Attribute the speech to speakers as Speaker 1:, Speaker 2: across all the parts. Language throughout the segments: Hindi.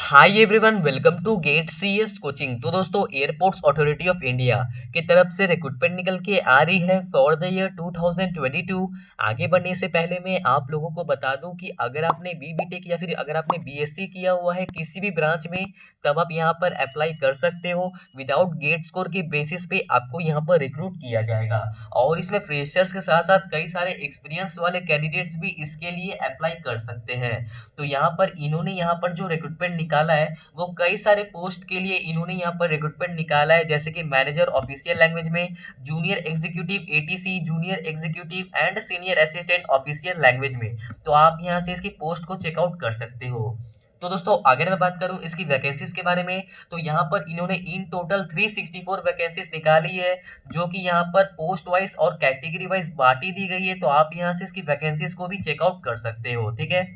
Speaker 1: Hi everyone, welcome to get CS coaching. तो दोस्तों, एयरपोर्ट्स अथॉरिटी ऑफ इंडिया की तरफ से रिक्रूटमेंट निकल के आ रही है फॉर द ईयर 2022। आगे बढ़ने से पहले मैं आप लोगों को बता दूं कि अगर आपने बीटेक या फिर अगर आपने बीएससी किया हुआ है किसी भी ब्रांच में, तब आप यहां पर अप्लाई कर सकते हो। विदाउट गेट स्कोर के बेसिस पे आपको यहां पर रिक्रूट किया जाएगा और इसमें फ्रेशर्स के साथ साथ कई सारे एक्सपीरियंस वाले कैंडिडेट्स भी इसके लिए अप्लाई कर सकते हैं। तो यहाँ पर इन्होंने यहाँ पर जो रिक्रूटमेंट निकाला है वो कई सारे पोस्ट के लिए इन्होंने यहाँ पर रिक्रूटमेंट निकाला है, जैसे कि मैनेजर ऑफिशियल लैंग्वेज में, junior executive ATC, junior executive and senior assistant official language में। तो आप यहाँ से इसकी पोस्ट को चेकआउट कर सकते हो। तो दोस्तों, अगर मैं बात करूं इसकी वैकेंसीज के बारे में, तो यहाँ पर इन्होंने इन टोटल 364 वैकेंसीज निकाली है, जो कि यहाँ पर पोस्ट वाइज और कैटेगरी वाइज बांटी दी गई है। तो आप यहाँ से इसकी वैकेंसीज को भी चेकआउट कर सकते हो, ठीक है।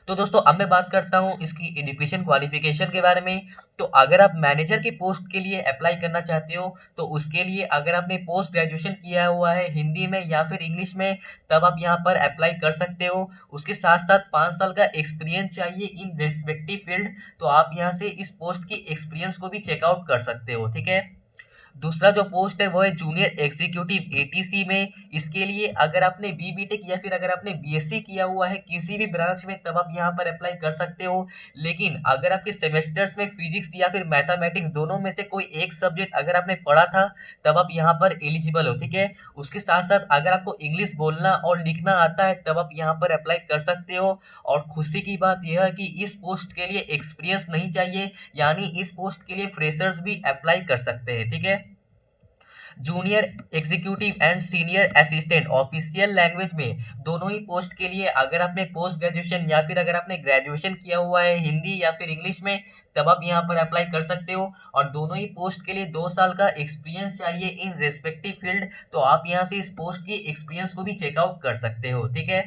Speaker 1: तो दोस्तों, अब मैं बात करता हूँ इसकी एजुकेशन क्वालिफिकेशन के बारे में। तो अगर आप मैनेजर की पोस्ट के लिए अप्लाई करना चाहते हो, तो उसके लिए अगर आपने पोस्ट ग्रेजुएशन किया हुआ है हिंदी में या फिर इंग्लिश में, तब आप यहाँ पर अप्लाई कर सकते हो। उसके साथ साथ 5 साल का एक्सपीरियंस चाहिए इन रेस्पेक्टिव फील्ड। तो आप यहाँ से इस पोस्ट की एक्सपीरियंस को भी चेकआउट कर सकते हो, ठीक है। दूसरा जो पोस्ट है वो है जूनियर एग्जीक्यूटिव एटीसी में। इसके लिए अगर आपने बीटेक या फिर अगर आपने बीएससी किया हुआ है किसी भी ब्रांच में, तब आप यहाँ पर अप्लाई कर सकते हो। लेकिन अगर आपके सेमेस्टर्स में फिजिक्स या फिर मैथमेटिक्स दोनों में से कोई एक सब्जेक्ट अगर आपने पढ़ा था, तब आप यहाँ पर एलिजिबल हो, ठीक है। उसके साथ साथ अगर आपको इंग्लिश बोलना और लिखना आता है, तब आप यहाँ पर अप्लाई कर सकते हो। और खुशी की बात यह है कि इस पोस्ट के लिए एक्सपीरियंस नहीं चाहिए, यानी इस पोस्ट के लिए फ्रेशर्स भी अप्लाई कर सकते हैं, ठीक है। Junior executive and senior assistant official language में, दोनों ही पोस्ट के लिए अगर आपने पोस्ट ग्रेजुएशन या फिर अगर आपने ग्रेजुएशन किया हुआ है हिंदी या फिर इंग्लिश में, तब आप यहाँ पर अप्लाई कर सकते हो। और दोनों ही पोस्ट के लिए 2 साल का एक्सपीरियंस चाहिए इन रेस्पेक्टिव फील्ड। तो आप यहाँ से इस पोस्ट की एक्सपीरियंस को भी चेकआउट कर सकते हो, ठीक है।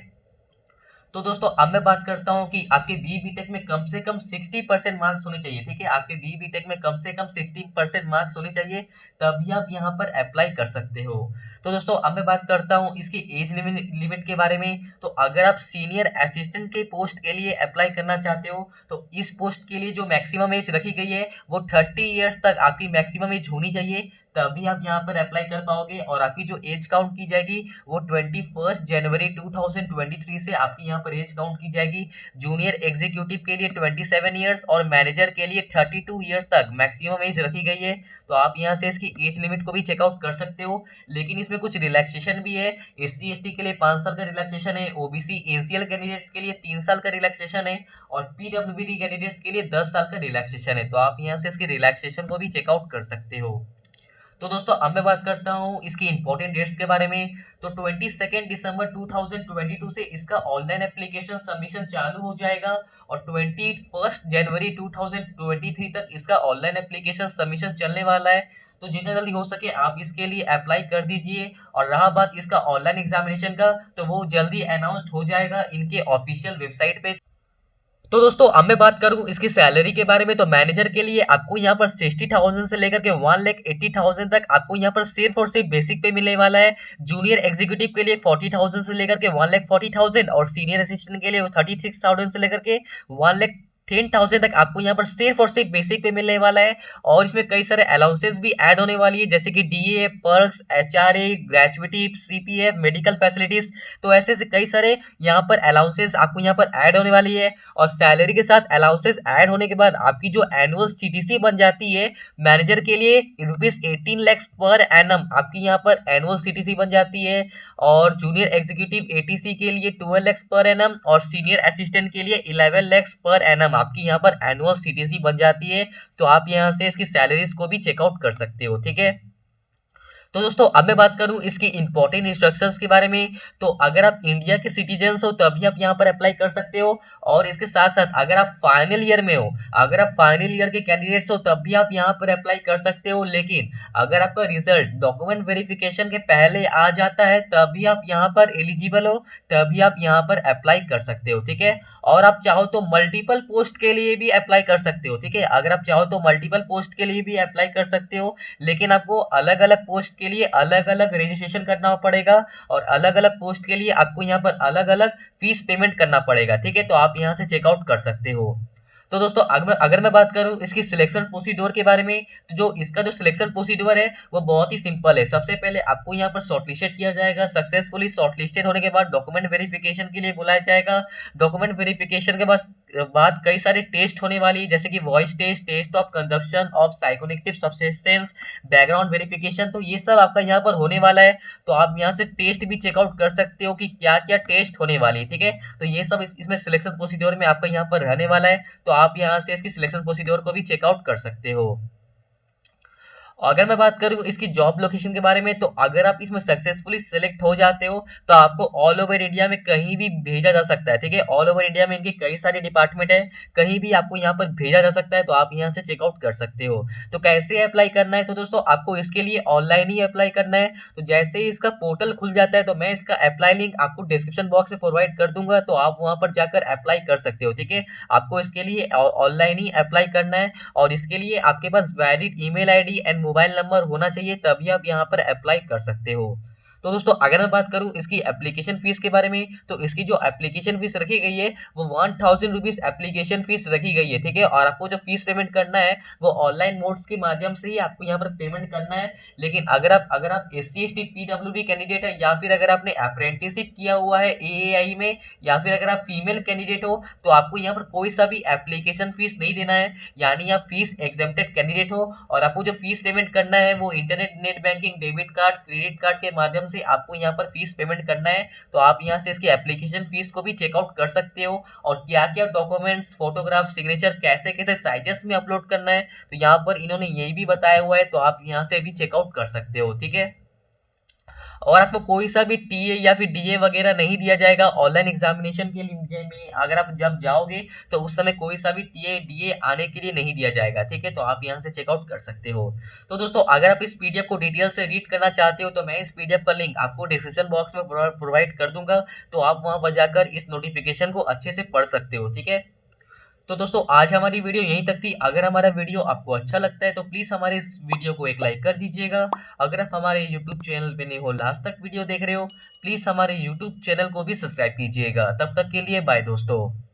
Speaker 1: तो दोस्तों, अब मैं बात करता हूँ कि आपके बीटेक में कम से कम 60% मार्क्स होने चाहिए, ठीक है। आपके बीटेक में कम से कम 60% मार्क्स होने चाहिए, तभी आप यहाँ पर अप्लाई कर सकते हो। तो दोस्तों, अब मैं बात करता हूँ इसकी एज लिमिट के बारे में। तो अगर आप सीनियर असिस्टेंट के पोस्ट के लिए अप्लाई करना चाहते हो, तो इस पोस्ट के लिए जो मैक्सिमम एज रखी गई है वो 30 ईयर्स तक आपकी मैक्सिमम एज होनी चाहिए, तभी आप यहाँ पर अप्लाई कर पाओगे। और आपकी जो एज काउंट की जाएगी वो 21 जनवरी 2023 से आपकी यहाँ पर एज काउंट की जाएगी। जूनियर एग्जीक्यूटिव के लिए 27 ईयर्स और मैनेजर के लिए 32 ईयर्स तक मैक्सिमम एज रखी गई है। तो आप यहाँ से इसकी एज लिमिट को भी चेकआउट कर सकते हो। लेकिन इसमें कुछ रिलैक्सेशन भी है। एससी एसटी के लिए 5 साल का रिलैक्सेशन है, ओबीसी एनसीएल कैंडिडेट्स के लिए 3 साल का रिलैक्सेशन है, और पीडब्ल्यूबीडी कैंडिडेट्स के लिए 10 साल का रिलैक्सेशन है। तो आप यहाँ से इसके रिलैक्सेशन को भी चेकआउट कर सकते हो। तो दोस्तों, अब मैं बात करता हूँ इसकी इंपॉर्टेंट डेट्स के बारे में। तो 22 दिसंबर 2022 से इसका ऑनलाइन एप्लीकेशन सबमिशन चालू हो जाएगा, और 21 जनवरी 2023 तक इसका ऑनलाइन एप्लीकेशन सबमिशन चलने वाला है। तो जितना जल्दी हो सके आप इसके लिए अप्लाई कर दीजिए। और रहा बात इसका ऑनलाइन एग्जामिनेशन का, तो वो जल्दी अनाउंस्ड हो जाएगा इनके ऑफिशियल वेबसाइट पे। तो दोस्तों, अब मैं बात करूं इसकी सैलरी के बारे में। तो मैनेजर के लिए आपको यहाँ पर 60,000 से लेकर के 1,80,000 तक आपको यहाँ पर सिर्फ और सिर्फ बेसिक पे मिलने वाला है। जूनियर एग्जीक्यूटिव के लिए 40,000 से लेकर के 1,40,000, और सीनियर असिस्टेंट के लिए 36,000 से लेकर के 1,10,000 तक आपको यहाँ पर सिर्फ और सिर्फ बेसिक पे मिलने वाला है। और इसमें कई सारे अलाउंसेस भी ऐड होने वाली है, जैसे कि DA, perks, HRA, gratuity, CPF, medical facilities. तो ऐसे से कई सारे यहाँ पर अलाउंसेस आपको यहाँ पर ऐड होने वाली है। और सैलरी के साथ अलाउंसेस ऐड होने के बाद आपकी जो एनुअल सीटीसी बन जाती है मैनेजर के लिए ₹18 लाख पर एनम आपकी यहाँ पर एनुअल सीटीसी बन जाती है। और जूनियर एग्जीक्यूटिव एटीसी के लिए 12 लाख पर एनम, और सीनियर असिस्टेंट के लिए 11 लाख पर एनम आपकी यहाँ पर एनुअल सीटीसी बन जाती है। तो आप यहाँ से इसकी सैलरीज को भी चेकआउट कर सकते हो, ठीक है। तो दोस्तों, अब मैं बात करूं इसकी इंपॉर्टेंट इंस्ट्रक्शंस के बारे में। तो अगर आप इंडिया के सिटीजन्स हो तभी आप यहां पर अप्लाई कर सकते हो। और इसके साथ साथ अगर आप फाइनल ईयर में हो, अगर आप फाइनल ईयर के कैंडिडेट्स हो, तब भी आप यहां पर अप्लाई कर सकते हो। लेकिन अगर आपका रिजल्ट डॉक्यूमेंट वेरिफिकेशन के पहले आ जाता है, तभी आप यहां पर एलिजिबल हो, तभी आप यहां पर अप्लाई कर सकते हो, ठीक है। और आप चाहो तो मल्टीपल पोस्ट के लिए भी अप्लाई कर सकते हो, ठीक है। अगर आप चाहो तो मल्टीपल पोस्ट के लिए भी अप्लाई कर सकते हो, लेकिन आपको अलग अलग पोस्ट के लिए अलग अलग रजिस्ट्रेशन करना पड़ेगा, और अलग अलग पोस्ट के लिए आपको यहाँ पर अलग अलग फीस पेमेंट करना पड़ेगा, ठीक है। तो आप यहाँ से चेकआउट कर सकते हो। तो दोस्तों अगर मैं बात करूं इसकी सिलेक्शन प्रोसीड्योर के बारे में, तो जो इसका जो सिलेक्शन प्रोसीड्योर है वो बहुत ही सिंपल है। सबसे पहले आपको यहाँ पर शॉर्टलिस्टेड किया जाएगा। सक्सेसफुली शॉर्टलिस्टेड होने के बाद डॉक्यूमेंट वेरिफिकेशन के लिए बुलाया जाएगा। डॉक्यूमेंट वेरिफिकेशन के बाद कई सारे टेस्ट होने वाली, जैसे कि voice test, test of consumption of psychoactive substance, background verification, तो ये सब आपका यहाँ पर होने वाला है। तो आप यहाँ से टेस्ट भी चेकआउट कर सकते हो कि क्या क्या टेस्ट होने वाली है, ठीक है। तो ये सब इसमें सिलेक्शन प्रोसीड्योर में आपका यहाँ पर रहने वाला है। तो आप यहाँ से इसकी सिलेक्शन प्रोसीड्योर को भी चेकआउट कर सकते हो। अगर मैं बात करूं इसकी जॉब लोकेशन के बारे में, तो अगर आप इसमें सक्सेसफुली सिलेक्ट हो जाते हो तो आपको ऑल ओवर इंडिया में कहीं भी भेजा जा सकता है, ठीक है। ऑल ओवर इंडिया में इनके कई सारे डिपार्टमेंट है, कहीं भी आपको यहाँ पर भेजा जा सकता है। तो आप यहाँ से चेकआउट कर सकते हो। तो कैसे अप्लाई करना है, तो दोस्तों आपको इसके लिए ऑनलाइन ही अप्लाई करना है। तो जैसे ही इसका पोर्टल खुल जाता है तो मैं इसका अप्लाई लिंक आपको डिस्क्रिप्शन बॉक्स में प्रोवाइड कर दूंगा, तो आप वहां पर जाकर अप्लाई कर सकते हो, ठीक है। आपको इसके लिए ऑनलाइन ही अप्लाई करना है और इसके लिए आपके पास valid email ID and mobile number होना चाहिए, तभी आप यहाँ पर अप्लाई कर सकते हो। तो दोस्तों अगर मैं बात करूं इसकी एप्लीकेशन फीस के बारे में, तो इसकी जो एप्लीकेशन फीस रखी गई है वो 1000 रुपीज एप्लीकेशन फीस रखी गई है, ठीक है। और आपको जो फीस पेमेंट करना है वो ऑनलाइन मोड्स के माध्यम से ही आपको यहाँ पर पेमेंट करना है। लेकिन अगर आप SC/ST PWD कैंडिडेट है, या फिर अगर आपने अप्रेंटिसशिप किया हुआ है AAI में, या फिर अगर आप फीमेल कैंडिडेट हो, तो आपको यहाँ पर कोई सा भी एप्लीकेशन फीस नहीं देना है। यानी आप फीस एग्जेम्प्टेड कैंडिडेट हो और आपको जो फीस पेमेंट करना है वो internet net banking, debit card, credit card के माध्यम से आपको यहाँ पर फीस पेमेंट करना है। तो आप यहाँ से इसकी एप्लीकेशन फीस को भी चेकआउट कर सकते हो और क्या क्या डॉक्यूमेंट्स, फोटोग्राफ, सिग्नेचर कैसे कैसे साइजेस में अपलोड करना है, तो यहाँ पर इन्होंने यही भी बताया हुआ है। तो आप यहाँ से भी चेकआउट कर सकते हो, ठीक है। और आपको कोई सा भी टीए या फिर डीए वगैरह नहीं दिया जाएगा ऑनलाइन एग्जामिनेशन के लिए में। अगर आप जब जाओगे तो उस समय कोई सा भी टीए डीए आने के लिए नहीं दिया जाएगा, ठीक है। तो आप यहाँ से चेकआउट कर सकते हो। तो दोस्तों अगर आप इस पीडीएफ को डिटेल से रीड करना चाहते हो तो मैं इस पीडीएफ का लिंक आपको डिस्क्रिप्शन बॉक्स में प्रोवाइड कर दूंगा, तो आप वहां पर जाकर इस नोटिफिकेशन को अच्छे से पढ़ सकते हो, ठीक है। तो दोस्तों आज हमारी वीडियो यहीं तक थी। अगर हमारा वीडियो आपको अच्छा लगता है तो प्लीज हमारे इस वीडियो को एक लाइक कर दीजिएगा। अगर आप हमारे यूट्यूब चैनल पे नए हो, लास्ट तक वीडियो देख रहे हो, प्लीज हमारे यूट्यूब चैनल को भी सब्सक्राइब कीजिएगा। तब तक के लिए बाय दोस्तों।